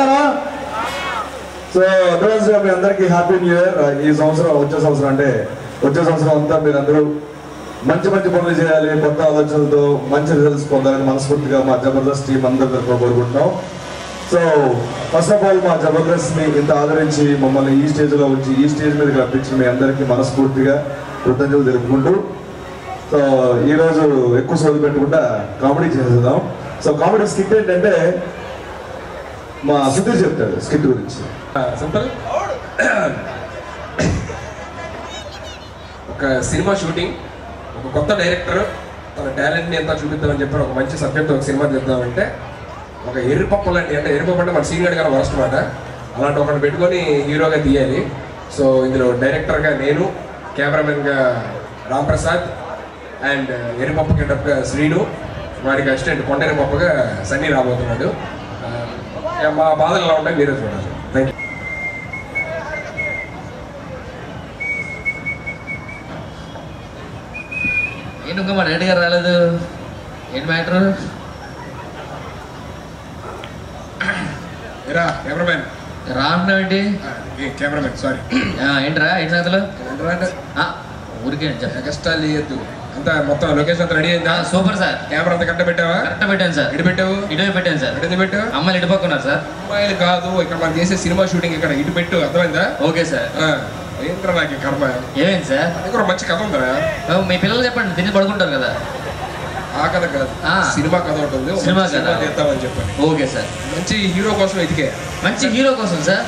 బాగున్నారా? So advance గా మీ అందరికి హ్యాపీ న్యూ ఇయర్. ఈ సంవత్సరం వచ్చే సంవత్సరం అంతా మీరందరూ మంచి పనులు చేయాలి, కొత్త ఆలోచనలతో మంచి రిజల్ట్స్ పొందాలని మనస్ఫూర్తిగా మా జబర్దస్త్ టీం అందరి తరఫున కోరుకుంటున్నాం. సో ఫస్ట్ ఆఫ్ ఆల్ మా జబర్దస్త్ ని ఇంత ఆదరించి మమ్మల్ని ఈ స్టేజ్ లో ఉంచి ఈ స్టేజ్ మీదకి రప్పించి మీ అందరికీ మనస్ఫూర్తిగా కృతజ్ఞతలు తెలుపుకుంటూ, సో ఈరోజు ఎక్కువ సోది పెట్టకుండా కామెడీ చేసేద్దాం. సో కామెడీ స్కిట్ ఏంటంటే మా సుధీర్ చెప్తాడు స్కిట్ గురించి. సింపుల్, ఒక సినిమా షూటింగ్, ఒక కొత్త డైరెక్టర్ తన టాలెంట్ని ఎంత చూపిద్దామని చెప్పి ఒక మంచి సబ్జెక్ట్ ఒక సినిమా తీద్దామంటే ఒక ఎర్రిపప్పు లాంటి, అంటే ఎర్రిపప్పు అంటే మన సీనియర్ గారు వరస్ట్ మాట, అలాంటి ఒకటి పెట్టుకొని హీరోగా తీయాలి. సో ఇందులో డైరెక్టర్గా నేను, కెమెరామెన్గా రామ్ ప్రసాద్ అండ్ ఎర్రిపప్పు గెటప్గా శ్రీను, వారికి అసిస్టెంట్ కొండరి పప్పుగా సన్నీ రాబోతున్నాడు. మా బాధలు ఎలా ఉంటాయి మీరే చూడాలి. Thank you. ఏంటి ఇంకా మా డైరెక్టర్ గారు రాలేదు, ఏంటి మ్యాటర్? కెమెరామెన్ రామ్ ఏంటి? కెమెరామెన్ సారీ ఏంట్రా ఏంటి సంగతులు? ఊరికే కష్టాలు చేయొద్దు. అంతా మొత్తం లొకేషన్ అంతా రెడీ అయిందా? Super sir. కెమెరా అంతా కరెక్ట్ పెట్టావా? కరెక్ట్ పెట్టాను సార్. ఇటు పెట్టావు? ఇటువైపు పెట్టాను సార్. ఇటు పెట్టావు? అమ్మాయిలు ఇటు పక్కున్నారు సార్. అమ్మాయిలు కాదు, ఇక్కడ మనం చేసే సినిమా షూటింగ్ ఇక్కడ ఇటు పెట్టు, అర్థమైందా? Okay sir. ఏంట్రా నాకు కర్మ. ఏమైంది సార్? అది కూడా మంచి కథ ఉందా? మీ పిల్లలు చెప్పండి, తిని పడుకుంటారు కదా. ఆ కథ కాదు, సినిమా కథ ఉంటుంది, సినిమా కథ చేద్దామని చెప్పండి. Okay sir. మంచి హీరో కోసం ఎతికే. మంచి హీరో కోసం సార్?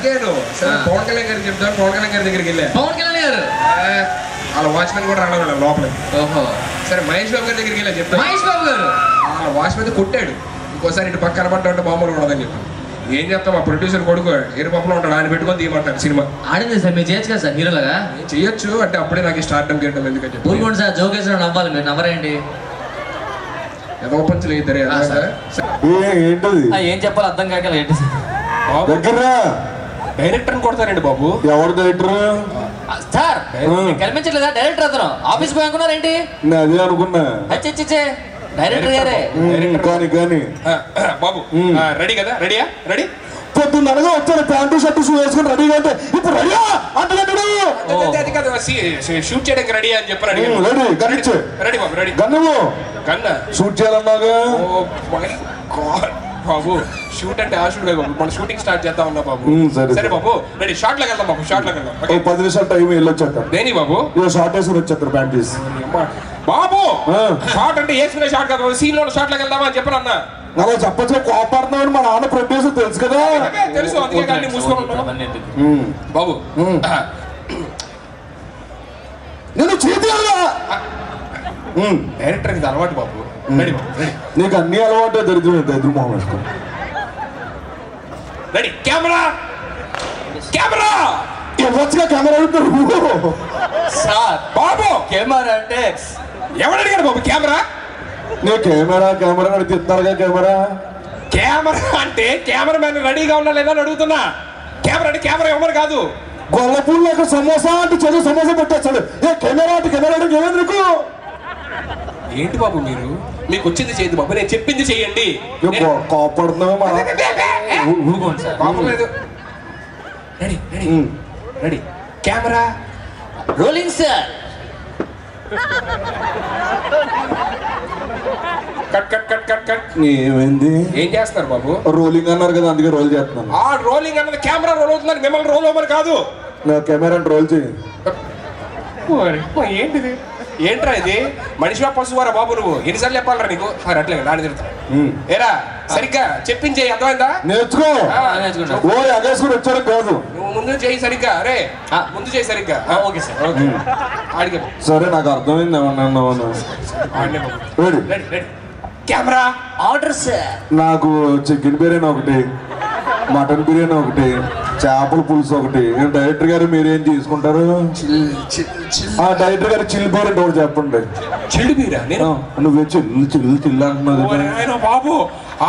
పవన్ కళ్యాణ్ గారికి చెప్తాను. పవన్ కళ్యాణ్ గారి దగ్గరికి వెళ్ళా. పవన్ కళ్యాణ్ గారు వాళ్ళ వాచ్మెన్ కూడా రావడం లోపలికి. ఓహో సరే మహేష్ బాబు గారి దగ్గరికి వెళ్ళా చెప్తాను. మహేష్ బాబు గారు వాళ్ళ వాచ్మెన్ కొట్టాడు. ఇంకోసారి ఇటు పక్క కనబడ్డా బాంబులు ఉండదని చెప్పి ఏం చెప్తాం, ఆ ప్రొడ్యూసర్ కొడుకు ఎరు పప్పులో ఉంటాడు, ఆయన పెట్టుకొని తీయమంటారు సినిమా. ఆడింది సార్, మీరు చేయొచ్చు కదా సార్ హీరోలాగా. చేయొచ్చు అంటే అప్పుడే నాకు స్టార్టం చేయడం ఎందుకని చెప్పి. ఊరుకోండి సార్, జోకేశ్వరం నవ్వాలి, మీరు నవ్వరేంటి? పంచులు ఇద్దరే ఏంటది ఏం చెప్పాలి అర్థం కాక ఏంటి డైరెక్టర్ కొడతారండి బాబు. ఎవరు డైరెక్టర్ సార్? కనిపించట్లేదా డైరెక్టర్? అతను ఆఫీస్ పోయి అనుకున్నారు ఏంటి? అదే అనుకున్నా. అచ్చే డైరెక్టర్ గారే. కానీ బాబు రెడీ కదా? రెడీయా? రెడీ? పొద్దున్న అనగా వచ్చాడు, ప్యాంటు షర్టు షూ వేసుకుని రెడీగా అంటే ఇప్పుడు రెడీయా అంటే షూట్ చేయడానికి రెడీ అని చెప్పారు. రెడీ బాబు, రెడీ. గన్ను గన్న షూట్ చేయాలన్నాగా. బాబు షూట్ అంటే ఆ షూట్ కాదు బాబు, మన షూటింగ్ స్టార్ట్ చేద్దాం ఉన్నా బాబు. సరే బాబు రెడీ, షార్ట్ లోకి వెళ్దాం బాబు, షార్ట్ లోకి వెళ్దాం. 10 నిమిషాలు టైం వెళ్ళొచ్చాక దేని బాబు షార్ట్ వేసుకుని వచ్చేస్తారు ప్యాంట్ వేసి. బాబు షార్ట్ అంటే వేసుకునే షార్ట్ కాదు, సీన్ లో షార్ట్ లోకి వెళ్దామా అని చెప్పను అన్న. అలా చెప్పచ్చు, కోపడుతున్నాడు మా నాన్న ప్రొడ్యూసర్ తెలుసు కదా. తెలుసు, అందుకే కానీ మూసుకొని బాబు. నేను చేయాలా డైరెక్టర్ ఇది అలవాటు బాబు. రెడీ బాబు, రెడీ. నీకు అన్ని అలవాటు దరిద్రం మొహం వేసుకో. రెడీ, కెమెరా కెమెరా ఇవ్వచ్చుగా కెమెరా సార్. బాబు కెమెరా అంటే ఎవరు అడిగాడు బాబు కెమెరా? నీ కెమెరా నడిపిస్తున్నారుగా. కెమెరా అంటే కెమెరా మ్యాన్ రెడీగా ఉన్నా లేదా అని అడుగుతున్నా. కెమెరా అంటే కెమెరా ఎవరు కాదు. గొల్లపూళ్ళు అక్కడ సమోసా అంటే చదువు సమోసా పెట్టేస్తాడు. కెమెరా అంటే కెమెరా అంటే ఏమైంది నీకు? ఏంటి బాబు మీరు, మీకు వచ్చింది చేయదు బాబు, నేను చెప్పింది చెయ్యండి. కోపడుతున్నావు బాబు. లేదు, ready ready ready, camera rolling sir. Cut cut cut cut cut. ఏమైంది? ఏం చేస్తున్నారు బాబు? రోలింగ్ అన్నారు కదా, అందుకే రోల్ చేస్తున్నాను. ఆ రోలింగ్ అన్నది కెమెరా రోల్ అవుతుందని, మిమ్మల్ని రోల్ అవ్వమని కాదు. నా కెమెరా రోల్ చేయి. ఏంటిది? ఏంట్రా ఇది? మనిషివా పశువారా బాబు నువ్వు? ఎన్నిసార్లు చెప్పాలరా నీకు? అట్లే నాన్న తిడతా. ఏరా సరిగ్గా చెప్పించే, అర్థమైందా? నేర్చుకో. ఓ అగేసుకుని వచ్చాడు కాదు, నువ్వు ముందు చేయి సరిగ్గా. అరే ముందు చేయి సరిగ్గా. Okay sir, okay. ఆడికి సరే, నాకు అర్థమైంది. Camera order sir. నాకు చికెన్ బిర్యానీ ఒకటి, మటన్ బిర్యానీ ఒకటి, చేపల పులుసు ఒకటి. డైరెక్టర్ గారు మీరేం తీసుకుంటారు? ఆ డైరెక్టర్ గారు చిల్లి బిర్యానీ ఒకటి చెప్పండి. చిల్లి బీరా? నువ్వే చిల్లు అంటున్నావు బాబు.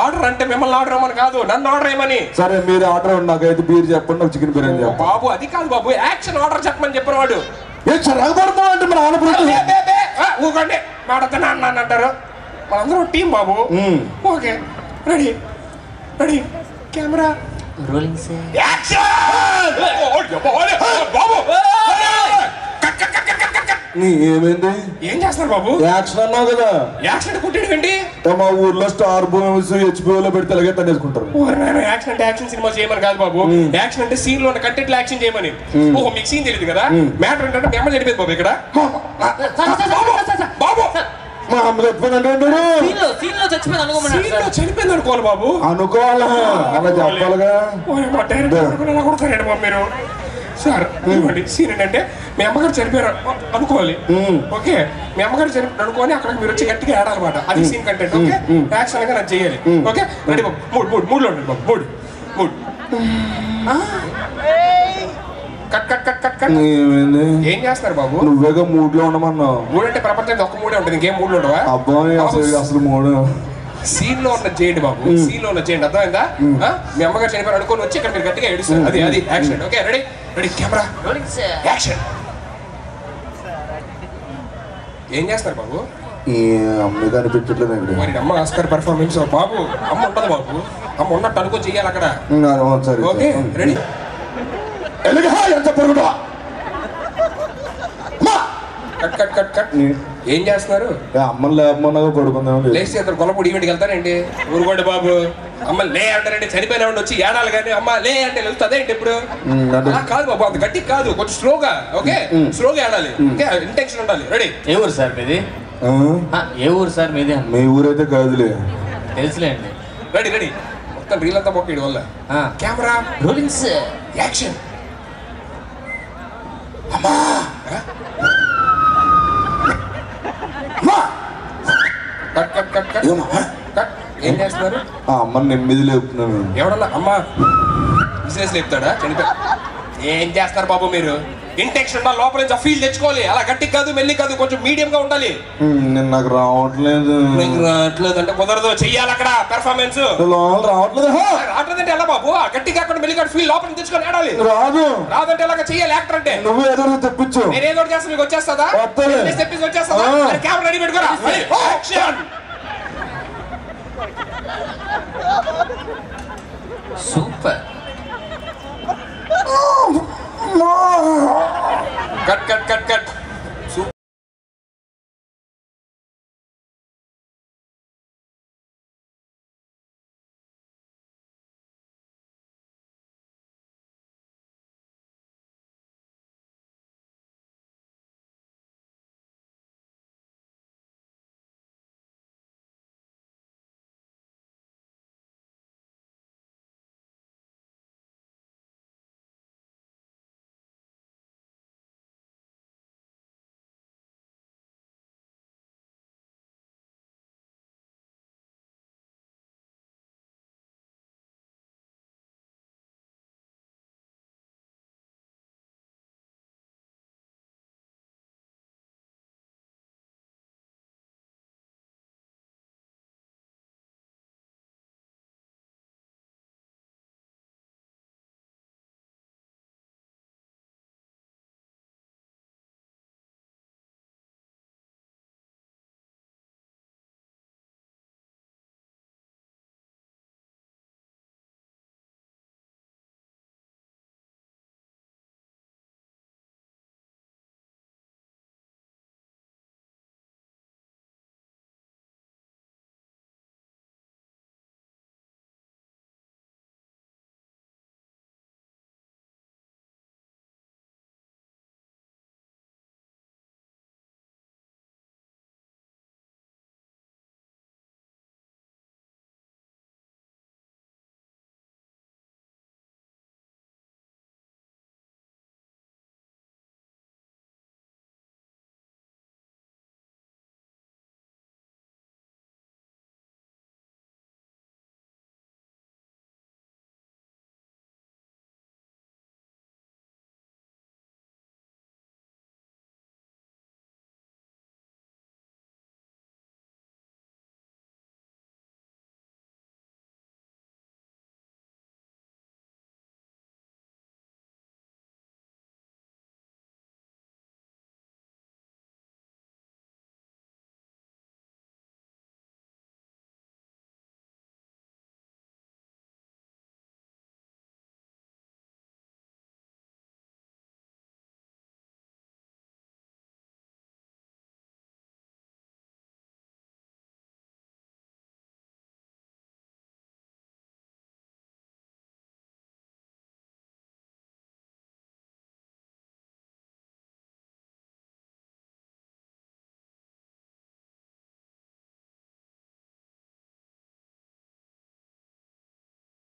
ఆర్డర్ అంటే మిమ్మల్ని ఆర్డర్ అవ్వమని కాదు, నన్ను ఆర్డర్ అయ్యమని. సరే మీరు ఆర్డర్, నాకైతే బీర్ చెప్పండి, నాకు చికెన్ బిర్యానీ చెప్పండి. బాబు అది కాదు బాబు, యాక్షన్ ఆర్డర్ చెప్పమని చెప్పిన వాడు. ఏ చరగబడతావు అంటే మన ఊకండి మాడతా నాన్న అంటారు. మనందరూ టీం బాబు. Okay ready ready, camera rolling sir. ఏమైంది? ఏం చేస్తున్నారు బాబు? యాక్షన్ అన్నావు కదా. యాక్షన్ కుట్టేయండి. మా ఊర్లో స్టార్ మూవీస్ హెచ్బిఓలో పెడితే అలాగే తనేసుకుంటారు. యాక్షన్ అంటే యాక్షన్ సినిమా చేయమని కాదు బాబు. యాక్షన్ అంటే సీన్ లో ఉన్న కంటెంట్ లో యాక్షన్ చేయమని. ఓహో మీకు సీన్ తెలియదు కదా. మ్యాటర్ ఏంటంటే మీ అమ్మ చనిపోయింది బాబు ఇక్కడ. బాబు మా అమ్మ చచ్చిపోయింది చనిపోయింది అనుకోవాలి బాబు. అనుకోవాలా? అలా చెప్పాలిగా. మీరు సార్ సీన్ ఏంటంటే మీ అమ్మగారు చనిపోయారు అనుకోవాలి. ఓకే మీ అమ్మగారు చనిపోయారు అనుకోని అక్కడ మీరు వచ్చి గట్టిగా ఆడాలన్నమాట. అది సీన్ కంటెంట్. ఓకే యాక్షన్ గా నాకు చేయాలి. ఓకే రెడీ బాబు. మూడులో ఉండండి బాబు. మూడు cut cut cut cut cut. ఏం చేస్తున్నారు బాబు? నువ్వేగా మూడ్ లో ఉండమన్నావు. మూడు అంటే ప్రపంచం ఒక్క మూడే ఉంటుంది, ఇంకేం మూడు ఉండవా? అబ్బాయి అసలు మూడు సీన్ లో ఉన్న చేయండి బాబు. సీన్ లో ఉన్న చేయండి. అర్థమైందా? మీ అమ్మగారు చనిపోయారు అనుకోని వచ్చి ఇక్కడ మీరు గట్టిగా ఏడుస్తారు. అది action. Okay ready ready camera action. ఏం చేస్తారు బాబు? అమ్మాయి కనిపించట్లేదు. మరి అమ్మ ఆస్కార్ పర్ఫార్మెన్స్ బాబు. అమ్మ ఉండదు బాబు. అమ్మ ఉన్నట్టు అనుకో చెయ్యాలి అక్కడ. Okay ready. ఎంత పొరుగుడా కట్ కట్ కట్ కట్. ఏం చేస్తున్నారు? అమ్మని లేపమన్నాగా పడుకుందాం. లేచి అతను గొల్లపూడి ఈవెంట్కి వెళ్తారేంటి? ఊరుకోండి బాబు. అమ్మ లే అంటారంటే చనిపోయిన వచ్చి ఏడాలి కానీ అమ్మ లే అంటే వెళ్తుంది ఏంటి ఇప్పుడు? కాదు బాబు, అంత గట్టి కాదు, కొంచెం స్లోగా. ఓకే స్లోగా ఏడాలి. ఓకే ఇంటెన్షన్ ఉండాలి. రెడీ. ఏ ఊరు సార్ మీది? ఏ ఊరు సార్ మీది? మీ ఊరైతే కాదులే, తెలుసులేండి. Ready ready. మొత్తం రీల్ అంతా మొక్కడి వల్ల. Camera rolling sir action. అమ్మా cut cut cut cut cut. ఏం చేస్తున్నారు? అమ్మని నెమ్మది లేపుతున్నాను. ఎవడన్నా అమ్మ బిజినెస్ లేపుతాడా? చనిపోయి ఏం చేస్తారు బాబు మీరు? ఇంటెక్షన్ ఉండాలి, లోపల నుంచి ఫీల్ తెచ్చుకోవాలి. అలా గట్టి కాదు మెల్లి కాదు, కొంచెం మీడియం గా ఉండాలి. నాకు రావట్లేదు. రావట్లేదు అంటే కుదరదు, చెయ్యాలి అక్కడ పెర్ఫార్మెన్స్. రావట్లేదు. రావట్లేదంటే ఎలా బాబు? గట్టిగా అక్కడ మెల్లి కాదు ఫీల్ లోపల తెచ్చుకొని ఆడాలి. రాదంటే ఎలాగ చెయ్యాలి యాక్టర్ అంటే? నువ్వు ఏదో తెప్పించు. నేను ఏదో చేస్తా, మీకు వచ్చేస్తుందా? తెప్పించి వచ్చేస్తుందా? కెమెరా రెడీ పెట్టుకోరా.